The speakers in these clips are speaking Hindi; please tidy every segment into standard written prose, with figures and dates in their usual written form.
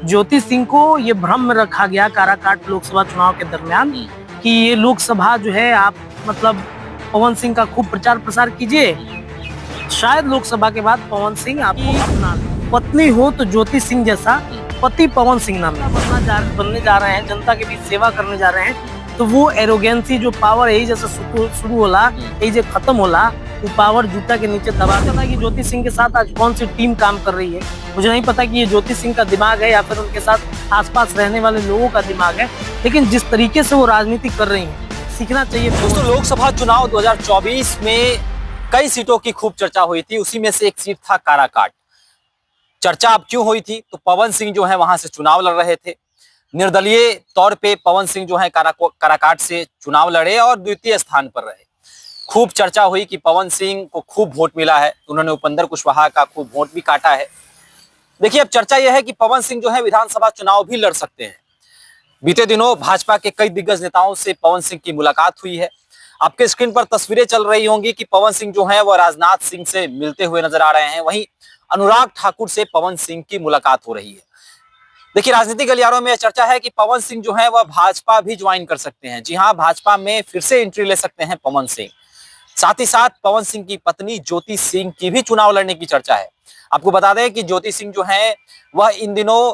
ज्योति सिंह को ये भ्रम में रखा गया काराकाट लोकसभा चुनाव के दरमियान कि ये लोकसभा जो है आप मतलब पवन सिंह का खूब प्रचार प्रसार कीजिए, शायद लोकसभा के बाद पवन सिंह आपको अपना ले। पत्नी हो तो ज्योति सिंह जैसा पति पवन सिंह नाम बनने जा रहे हैं, जनता के बीच सेवा करने जा रहे हैं, तो वो एरोगेंसी जो पावर यही जैसे शुरू होला यही जो खत्म होला, वो पावर जूता के नीचे दबा देना। कि ज्योति सिंह के साथ आज कौन सी टीम काम कर रही है मुझे नहीं पता कि ये ज्योति सिंह का दिमाग है या फिर उनके साथ आसपास रहने वाले लोगों का दिमाग है, लेकिन जिस तरीके से वो राजनीति कर रही है सीखना चाहिए। दोस्तों, लोकसभा चुनाव 2024 में कई सीटों की खूब चर्चा हुई थी, उसी में से एक सीट था काराकाट। चर्चा अब क्यों हुई थी? तो पवन सिंह जो है वहां से चुनाव लड़ रहे थे, निर्दलीय तौर पे पवन सिंह जो है काराकाट से चुनाव लड़े और द्वितीय स्थान पर रहे। खूब चर्चा हुई कि पवन सिंह को खूब वोट मिला है, उन्होंने उपेंद्र कुशवाहा का खूब वोट भी काटा है। देखिए, अब चर्चा यह है कि पवन सिंह जो है विधानसभा चुनाव भी लड़ सकते हैं। बीते दिनों भाजपा के कई दिग्गज नेताओं से पवन सिंह की मुलाकात हुई है। आपके स्क्रीन पर तस्वीरें चल रही होंगी कि पवन सिंह जो है वह राजनाथ सिंह से मिलते हुए नजर आ रहे हैं, वहीं अनुराग ठाकुर से पवन सिंह की मुलाकात हो रही है। देखिए, राजनीतिक गलियारों में चर्चा है कि पवन सिंह जो है वह भाजपा भी ज्वाइन कर सकते हैं। जी हां, भाजपा में फिर से एंट्री ले सकते हैं पवन सिंह। साथ ही साथ पवन सिंह की पत्नी ज्योति सिंह की भी चुनाव लड़ने की चर्चा है। आपको बता दें कि ज्योति सिंह जो है वह इन दिनों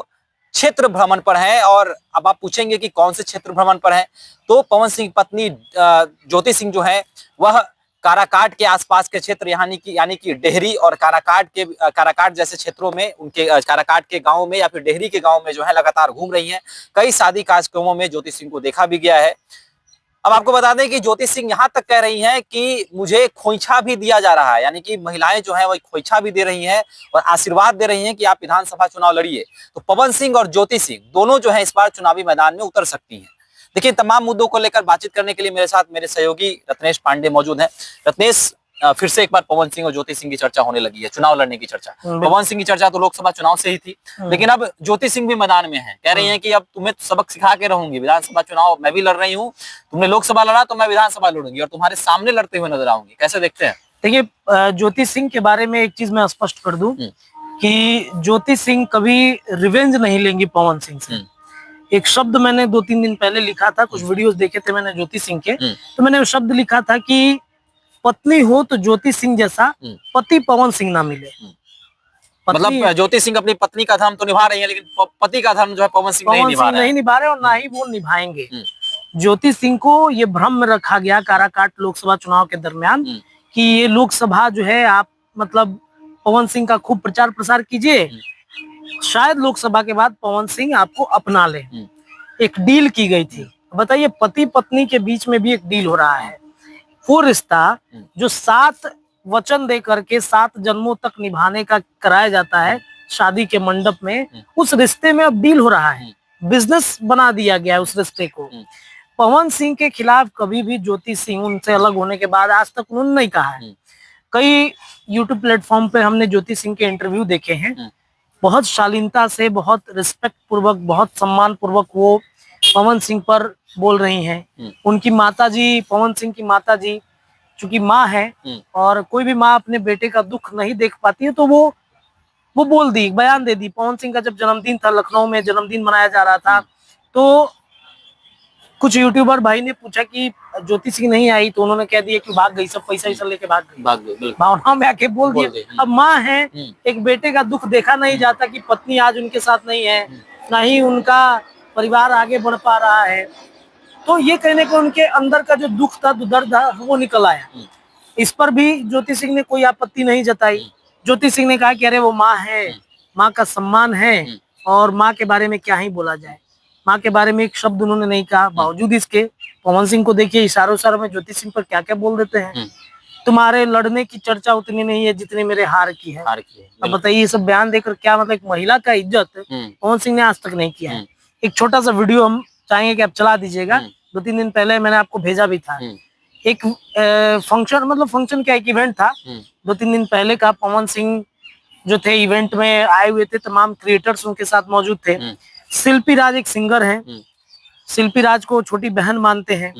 क्षेत्र भ्रमण पर है, और अब आप पूछेंगे कि कौन से क्षेत्र भ्रमण पर है, तो पवन सिंह की पत्नी ज्योति सिंह जो है वह काराकाट के आसपास के क्षेत्र यानी कि डेहरी और काराकाट जैसे क्षेत्रों में, उनके काराकाट के गांव में या फिर डेहरी के गांव में जो है लगातार घूम रही हैं। कई शादी कार्यक्रमों में ज्योति सिंह को देखा भी गया है। अब आपको बता दें कि ज्योति सिंह यहां तक कह रही हैं कि मुझे खोइछा भी दिया जा रहा है, यानी कि महिलाएं जो है वह खोइछा भी दे रही हैं और आशीर्वाद दे रही हैं कि आप विधानसभा चुनाव लड़िए। तो पवन सिंह और ज्योति सिंह दोनों जो है इस बार चुनावी मैदान में उतर सकती हैं। देखिए, तमाम मुद्दों को लेकर बातचीत करने के लिए मेरे साथ मेरे सहयोगी रत्नेश पांडे मौजूद हैं। रत्नेश, फिर से एक बार पवन सिंह और ज्योति सिंह की चर्चा होने लगी है, चुनाव लड़ने की चर्चा। पवन सिंह की चर्चा तो लोकसभा चुनाव से ही थी, लेकिन अब ज्योति सिंह भी मैदान में है। कह रही हैं कि अब तुम्हें सबक सिखा के रहूंगी, विधानसभा चुनाव मैं भी लड़ रही हूँ, तुमने लोकसभा लड़ा तो मैं विधानसभा लड़ूंगी और तुम्हारे सामने लड़ते हुए नजर आऊंगी। कैसे देखते हैं? देखिए, ज्योति सिंह के बारे में एक चीज मैं स्पष्ट कर दूं कि ज्योति सिंह कभी रिवेंज नहीं लेंगी पवन सिंह से। एक शब्द मैंने 2-3 दिन पहले लिखा था, कुछ वीडियोस देखे थे मैंने ज्योति सिंह के, तो मैंने शब्द लिखा था कि पत्नी हो तो ज्योति सिंह जैसा पति पवन सिंह ना मिले। मतलब ज्योति सिंह अपनी पत्नी का धर्म तो निभा रही है, लेकिन पति का धर्म जो है पवन सिंह नहीं निभा रहे और ना ही वो निभाएंगे। ज्योति सिंह को ये भ्रम में रखा गया काराकाट लोकसभा चुनाव के दरमियान कि ये लोकसभा जो है आप मतलब पवन सिंह का खूब प्रचार प्रसार कीजिए, शायद लोकसभा के बाद पवन सिंह आपको अपना ले। एक डील की गई थी। बताइए, पति पत्नी के बीच में भी एक डील हो रहा है। वो रिश्ता जो 7 वचन दे करके 7 जन्मों तक निभाने का कराया जाता है शादी के मंडप में, उस रिश्ते में अब डील हो रहा है, बिजनेस बना दिया गया है उस रिश्ते को। पवन सिंह के खिलाफ कभी भी ज्योति सिंह उनसे अलग होने के बाद आज तक उन्होंने नहीं कहा है। कई यूट्यूब प्लेटफॉर्म पे हमने ज्योति सिंह के इंटरव्यू देखे हैं, बहुत शालीनता से, बहुत रिस्पेक्ट पूर्वक, बहुत सम्मान पूर्वक वो पवन सिंह पर बोल रही हैं। उनकी माताजी, पवन सिंह की माताजी चूंकि माँ है और कोई भी माँ अपने बेटे का दुख नहीं देख पाती है, तो वो बोल दी, बयान दे दी। पवन सिंह का जब जन्मदिन था, लखनऊ में जन्मदिन मनाया जा रहा था, तो कुछ यूट्यूबर भाई ने पूछा कि ज्योति सिंह नहीं आई, तो उन्होंने कह दिया कि भाग गई, सब पैसा वैसा लेके भाग गई। भावनाओं में आके बोल दिया। अब माँ है, एक बेटे का दुख देखा नहीं जाता कि पत्नी आज उनके साथ नहीं है, ना ही उनका परिवार आगे बढ़ पा रहा है, तो ये कहने को उनके अंदर का जो दुख था, दर्द था, वो निकल आया। इस पर भी ज्योति सिंह ने कोई आपत्ति नहीं जताई। ज्योति सिंह ने कहा कि अरे वो माँ है, माँ का सम्मान है और माँ के बारे में क्या ही बोला जाए। माँ के बारे में एक शब्द उन्होंने नहीं कहा। बावजूद इसके पवन सिंह को देखिए इशारों में ज्योति सिंह पर क्या क्या बोल देते हैं। तुम्हारे लड़ने की चर्चा उतनी नहीं है जितनी मेरे हार की है। अब बताइए, ये सब बयान देकर क्या मतलब, एक महिला का इज्जत पवन सिंह ने आज तक नहीं किया है। एक छोटा सा वीडियो हम चाहेंगे कि आप चला दीजिएगा, 2-3 दिन पहले मैंने आपको भेजा भी था। एक फंक्शन क्या, एक इवेंट था 2-3 दिन पहले का। पवन सिंह जो थे इवेंट में आए हुए थे, तमाम क्रिएटर्स उनके साथ मौजूद थे। शिल्पी राज एक सिंगर है, शिल्पी राज को छोटी बहन मानते हैं,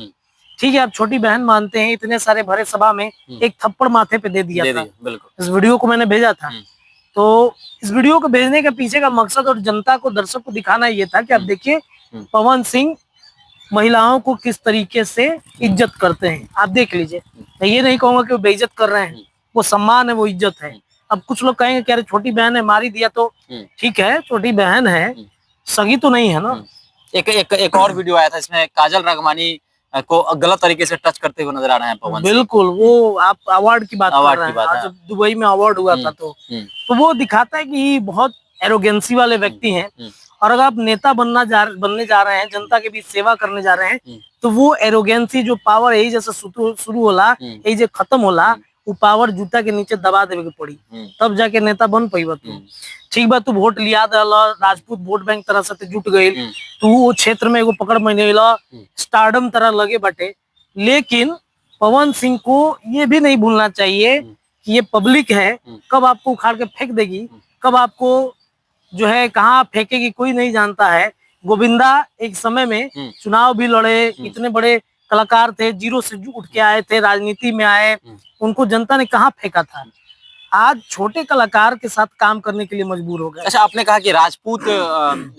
ठीक है, आप छोटी बहन मानते हैं, इतने सारे भरे सभा में एक थप्पड़ माथे पे दे दिया था। इस वीडियो को मैंने भेजा था। तो इस वीडियो को भेजने के पीछे का मकसद और जनता को, दर्शक को दिखाना ये था कि आप देखिए पवन सिंह महिलाओं को किस तरीके से इज्जत करते हैं। आप देख लीजिए, मैं ये नहीं कहूंगा कि वो बेइज्जत कर रहे हैं, वो सम्मान है, वो इज्जत है। अब कुछ लोग कहेंगे कि अरे छोटी बहन है, मारी दिया तो ठीक है, छोटी बहन है, सगी तो नहीं है ना। एक और वीडियो आया था इसमें काजल राघवानी को गलत तरीके से टच करते हुए नजर आ रहे हैं पवन सिंह। बिल्कुल, वो आप अवार्ड की बात कर रहे हैं, है। जब दुबई में अवार्ड हुआ था तो वो दिखाता है कि बहुत एरोगेंसी वाले व्यक्ति हैं। और अगर आप नेता बनने जा रहे हैं, जनता के बीच सेवा करने जा रहे हैं, तो वो एरोगेंसी जो पावर यही जैसे शुरू होला, यही जो खत्म होला, वो पावर जूता के नीचे दबा देवे के पड़ी, तब जाके नेता बन पाइबा तू। ठीक बा, तू वोट लिया दला, राजपूत वोट बैंक तरह से जुट गई, तू वो क्षेत्र में एगो पकड़ मनेला, स्टारडम तरह लगे बटे। लेकिन पवन सिंह को ये भी नहीं भूलना चाहिए कि ये पब्लिक है, कब आपको उखाड़ के फेंक देगी, कब आपको जो है कहाँ फेंकेगी कोई नहीं जानता है। गोविंदा एक समय में चुनाव भी लड़े, इतने बड़े कलाकार थे, जीरो से उठ के आए थे, राजनीति में आए, उनको जनता ने कहाँ फेंका था। आज छोटे कलाकार के साथ काम करने के लिए मजबूर हो गए। अच्छा, आपने कहा कि राजपूत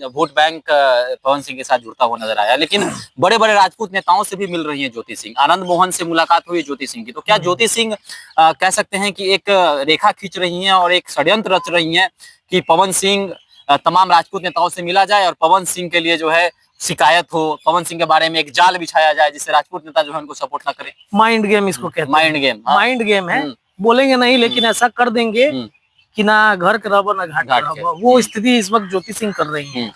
वोट बैंक पवन सिंह के साथ जुड़ता हुआ नजर आया, लेकिन बड़े बड़े राजपूत नेताओं से भी मिल रही हैं ज्योति सिंह। आनंद मोहन से मुलाकात हुई ज्योति सिंह की, तो क्या ज्योति सिंह कह सकते हैं कि एक रेखा खींच रही हैं और एक षड्यंत्र रच रही हैं कि पवन सिंह तमाम राजपूत नेताओं से मिला जाए और पवन सिंह के लिए जो है शिकायत हो, पवन सिंह के बारे में एक जाल बिछाया जाए जिससे राजपूत नेता जो है उनको सपोर्ट ना करें? माइंड गेम इसको कहते हैं। माइंड गेम, माइंड गेम है, बोलेंगे नहीं लेकिन ऐसा कर देंगे कि ना घर के रहो ना घाट के रहो। वो स्थिति इस वक्त ज्योति सिंह कर रही है।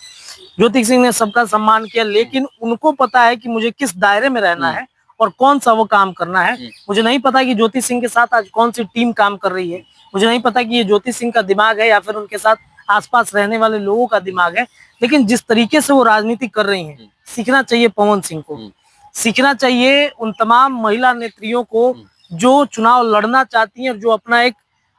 ज्योति सिंह ने सबका सम्मान किया, लेकिन उनको पता है कि मुझे किस दायरे में रहना है और कौन सा वो काम करना है। मुझे नहीं पता कि ज्योति सिंह के साथ आज कौन सी टीम काम कर रही है, मुझे नहीं पता कि ये ज्योति सिंह का दिमाग है या फिर उनके साथ आसपास रहने वाले लोगों का दिमाग है, लेकिन जिस तरीके से वो राजनीति कर रही हैं, सीखना चाहिए पवन सिंह को। सीखना चाहिए उन तमाम महिला नेत्रियों को जो चुनाव लड़ना चाहती हैं और जो अपना एक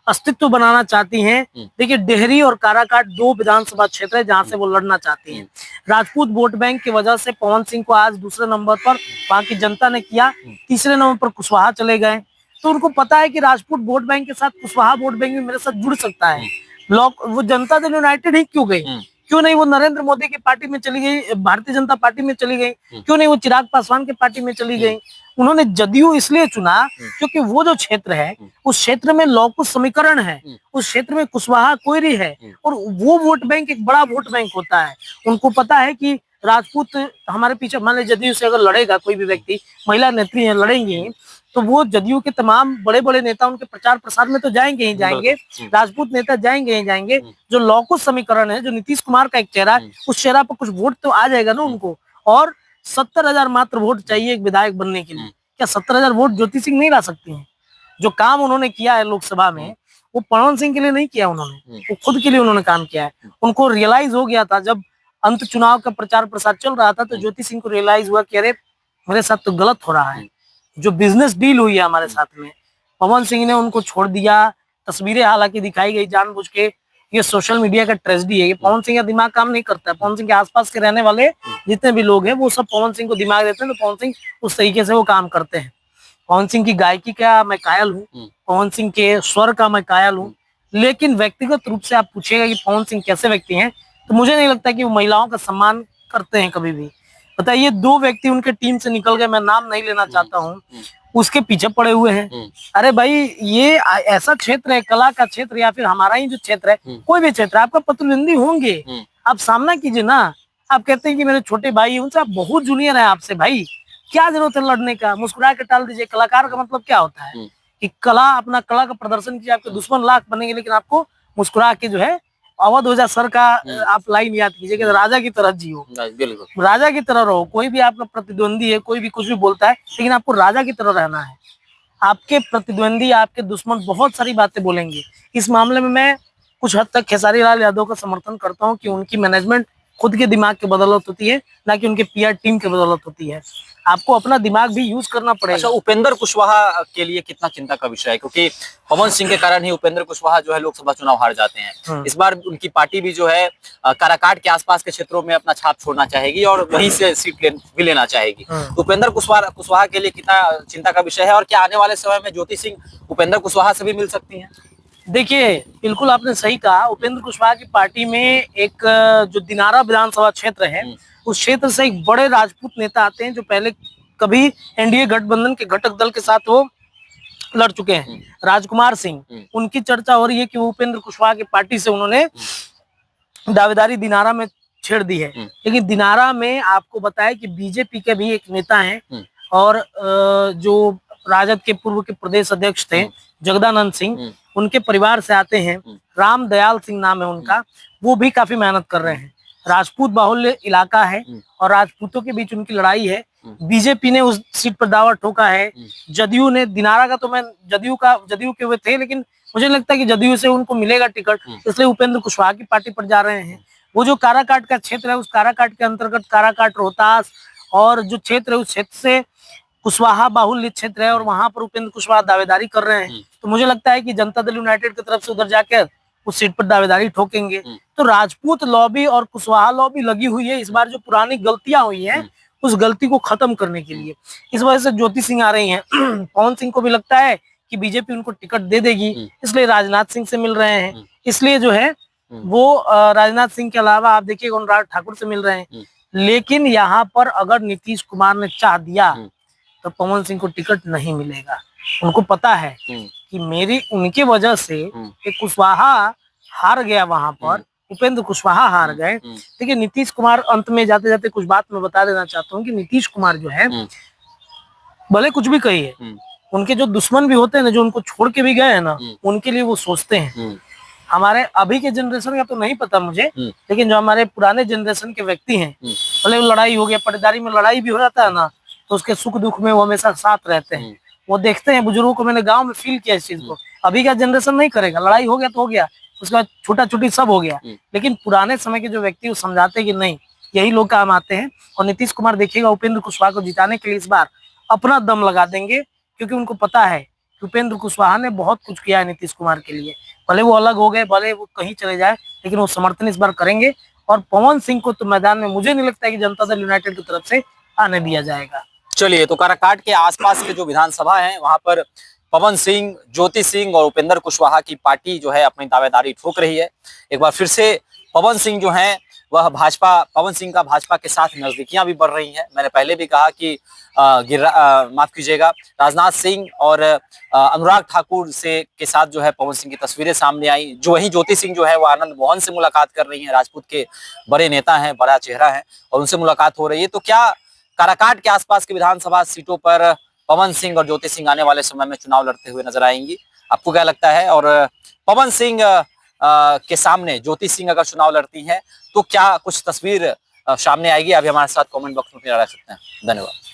अस्तित्व बनाना चाहती हैं। देखिए, डेहरी और काराकाट दो विधानसभा क्षेत्र है जहां से वो लड़ना चाहती हैं। राजपूत वोट बैंक की वजह से पवन सिंह को आज दूसरे नंबर पर वहां की जनता ने किया, तीसरे नंबर पर कुशवाहा चले गए। तो उनको पता है कि राजपूत वोट बैंक के साथ कुशवाहा वोट बैंक भी मेरे साथ जुड़ सकता है। वो जनता दल यूनाइटेड ही क्यों गई? क्यों नहीं वो नरेंद्र मोदी की पार्टी में चली गई, भारतीय जनता पार्टी में चली गई? क्यों नहीं वो चिराग पासवान की पार्टी में चली गई? उन्होंने जदयू इसलिए चुना क्योंकि वो जो क्षेत्र है, उस क्षेत्र में लौकुश समीकरण है, उस क्षेत्र में कुशवाहा कोयरी है और वो वोट बैंक एक बड़ा वोट बैंक होता है। उनको पता है कि राजपूत हमारे पीछे, मान लीजिए जदयू से अगर लड़ेगा कोई भी व्यक्ति, महिला नेत्री है लड़ेंगी, तो वो जदयू के तमाम बड़े बड़े नेता उनके प्रचार प्रसार में तो जाएंगे ही जाएंगे, राजपूत नेता जाएंगे ही जाएंगे। जो लौकुश समीकरण है, जो नीतीश कुमार का एक चेहरा है, उस चेहरा पर कुछ वोट तो आ जाएगा ना उनको। और 70,000 मात्र वोट चाहिए एक विधायक बनने के लिए। क्या 70,000 वोट ज्योति सिंह नहीं ला सकती हैं? जो काम उन्होंने किया है लोकसभा में, वो पवन सिंह के लिए नहीं किया उन्होंने, वो खुद के लिए उन्होंने काम किया है। उनको रियलाइज हो गया था, जब अंत चुनाव का प्रचार प्रसार चल रहा था, तो ज्योति सिंह को रियलाइज हुआ कि अरे मेरे साथ तो गलत हो रहा है। जो बिजनेस डील हुई है हमारे साथ में, पवन सिंह ने उनको छोड़ दिया। तस्वीरें हालांकि दिखाई गई जानबूझ के, ये सोशल मीडिया का ट्रेजेडी है। ये पवन सिंह का दिमाग काम नहीं करता है। पवन सिंह के आसपास के रहने वाले जितने भी लोग हैं वो सब पवन सिंह को दिमाग देते हैं, तो पवन सिंह उस तरीके से वो काम करते हैं। पवन सिंह की गायकी का मैं कायल हूँ, पवन सिंह के स्वर का मैं कायल हूँ, लेकिन व्यक्तिगत रूप से आप पूछिएगा कि पवन सिंह कैसे व्यक्ति हैं, तो मुझे नहीं लगता कि वो महिलाओं का सम्मान करते हैं कभी भी। बताइए, दो व्यक्ति उनके टीम से निकल गए, मैं नाम नहीं लेना चाहता हूँ, उसके पीछे पड़े हुए हैं। अरे भाई, ये ऐसा क्षेत्र है, कला का क्षेत्र या फिर हमारा ही जो क्षेत्र है, कोई भी क्षेत्र, आपका प्रतिद्वंदी होंगे, आप सामना कीजिए ना। आप कहते हैं कि मेरे छोटे भाई हैं, उनसे आप बहुत जूनियर हैं आपसे, भाई क्या जरूरत है लड़ने का? मुस्कुरा के टाल दीजिए। कलाकार का मतलब क्या होता है कि अपना कला का प्रदर्शन कीजिए, आपके दुश्मन लाख बनेंगे, लेकिन आपको मुस्कुरा के जो है अवध ओझा सर का आप लाइन याद कीजिए कि राजा की तरह जियो, राजा की तरह रहो। कोई भी आपका प्रतिद्वंदी है, कोई भी कुछ भी बोलता है, लेकिन आपको राजा की तरह रहना है। आपके प्रतिद्वंदी, आपके दुश्मन बहुत सारी बातें बोलेंगे। इस मामले में मैं कुछ हद तक खेसारी लाल यादव का समर्थन करता हूं कि उनकी मैनेजमेंट खुद के दिमाग की बदौलत होती है, ना कि उनके पीआर टीम की बदौलत होती है। आपको अपना दिमाग भी यूज करना पड़ेगा। अच्छा, उपेंद्र कुशवाहा के लिए कितना चिंता का विषय है, क्योंकि पवन सिंह के कारण ही उपेंद्र कुशवाहा जो है लोकसभा चुनाव हार जाते हैं। इस बार उनकी पार्टी भी जो है काराकाट के आसपास के क्षेत्रों में अपना छाप छोड़ना चाहेगी और वहीं से सीट भी लेना चाहेगी। तो उपेंद्र कुशवाहा के लिए कितना चिंता का विषय है, और क्या आने वाले समय में ज्योति सिंह उपेंद्र कुशवाहा से भी मिल सकती हैं? देखिए, बिल्कुल आपने सही कहा। उपेंद्र कुशवाहा की पार्टी में एक जो दिनारा विधानसभा क्षेत्र है, उस क्षेत्र से एक बड़े राजपूत नेता आते हैं जो पहले कभी एनडीए गठबंधन के घटक दल के साथ वो लड़ चुके हैं। राजकुमार सिंह, उनकी चर्चा हो रही है कि वो उपेंद्र कुशवाहा की पार्टी से उन्होंने दावेदारी दिनारा में छेड़ दी है। लेकिन दिनारा में आपको बताया कि बीजेपी के भी एक नेता हैं और जो राजद के पूर्व के प्रदेश अध्यक्ष थे जगदानंद सिंह, उनके परिवार से आते हैं। राम दयाल सिंह नाम है उनका, वो भी काफी मेहनत कर रहे हैं। राजपूत बाहुल्य इलाका है और राजपूतों के बीच उनकी लड़ाई है। बीजेपी ने उस सीट पर दावा ठोका है। जदयू ने दिनारा का, तो मैं जदयू के हुए थे, लेकिन मुझे लगता है कि जदयू से उनको मिलेगा टिकट, इसलिए उपेंद्र कुशवाहा की पार्टी पर जा रहे हैं। वो जो काराकाट का क्षेत्र है, उस काराकाट के अंतर्गत काराकाट, रोहतास और जो क्षेत्र है उस क्षेत्र से कुशवाहा बाहुल्य क्षेत्र है और वहां पर उपेंद्र कुशवाहा दावेदारी कर रहे हैं। तो मुझे लगता है कि जनता दल यूनाइटेड की तरफ से उधर जाकर उस सीट पर दावेदारी ठोकेंगे। तो राजपूत लॉबी और कुशवाहा लॉबी लगी हुई है इस बार जो पुरानी गलतियां हुई हैं उस गलती को खत्म करने के लिए। इस वजह से ज्योति सिंह आ रही हैं। पवन सिंह को भी लगता है कि बीजेपी उनको टिकट दे देगी, इसलिए राजनाथ सिंह से मिल रहे हैं। इसलिए जो है वो राजनाथ सिंह के अलावा आप देखिए अनुराग ठाकुर से मिल रहे हैं। लेकिन यहाँ पर अगर नीतीश कुमार ने चाह दिया तो पवन सिंह को टिकट नहीं मिलेगा। उनको पता है कि मेरी उनकी वजह से एक कुशवाहा हार गया, वहां पर उपेंद्र कुशवाहा हार गए। देखिए नीतीश कुमार, अंत में जाते जाते कुछ बात मैं बता देना चाहता हूँ कि नीतीश कुमार जो है भले कुछ भी कहिए, उनके जो दुश्मन भी होते हैं ना, जो उनको छोड़ के भी गए हैं ना, उनके लिए वो सोचते हैं। हमारे अभी के जनरेशन का तो नहीं पता मुझे, लेकिन जो हमारे पुराने जनरेशन के व्यक्ति हैं, भले लड़ाई हो गया, पटेदारी में लड़ाई भी हो जाता है ना, तो उसके सुख दुख में वो हमेशा साथ रहते हैं। वो देखते हैं बुजुर्गों को। मैंने गांव में फील किया इस चीज को। अभी का जनरेशन नहीं करेगा, लड़ाई हो गया तो हो गया, उसके बाद छोटा छोटी सब हो गया। लेकिन पुराने समय के जो व्यक्ति वो समझाते कि नहीं, यही लोग काम आते हैं। और नीतीश कुमार देखिएगा उपेंद्र कुशवाहा को जिताने के लिए इस बार अपना दम लगा देंगे, क्योंकि उनको पता है कि उपेंद्र कुशवाहा ने बहुत कुछ किया है नीतीश कुमार के लिए। भले वो अलग हो गए, भले वो कहीं चले जाए, लेकिन वो समर्थन इस बार करेंगे। और पवन सिंह को तो मैदान में मुझे नहीं लगता है कि जनता दल यूनाइटेड की तरफ से आने दिया जाएगा। चलिए, तो काराकाट के आसपास के जो विधानसभा है वहां पर पवन सिंह, ज्योति सिंह और उपेंद्र कुशवाहा की पार्टी जो है अपनी दावेदारी ठोक रही है। एक बार फिर से पवन सिंह जो है वह पवन सिंह का भाजपा के साथ नजदीकियां भी बढ़ रही हैं। मैंने पहले भी कहा कि माफ कीजिएगा, राजनाथ सिंह और अनुराग ठाकुर से के साथ जो है पवन सिंह की तस्वीरें सामने आई। जो वही ज्योति सिंह जो है वो आनंद मोहन से मुलाकात कर रही है, राजपूत के बड़े नेता हैं, बड़ा चेहरा है, और उनसे मुलाकात हो रही है। तो क्या काराकाट के आसपास के विधानसभा सीटों पर पवन सिंह और ज्योति सिंह आने वाले समय में चुनाव लड़ते हुए नजर आएंगी? आपको क्या लगता है? और पवन सिंह के सामने ज्योति सिंह अगर चुनाव लड़ती हैं तो क्या कुछ तस्वीर सामने आएगी? अभी हमारे साथ कमेंट बॉक्स में रख सकते हैं। धन्यवाद।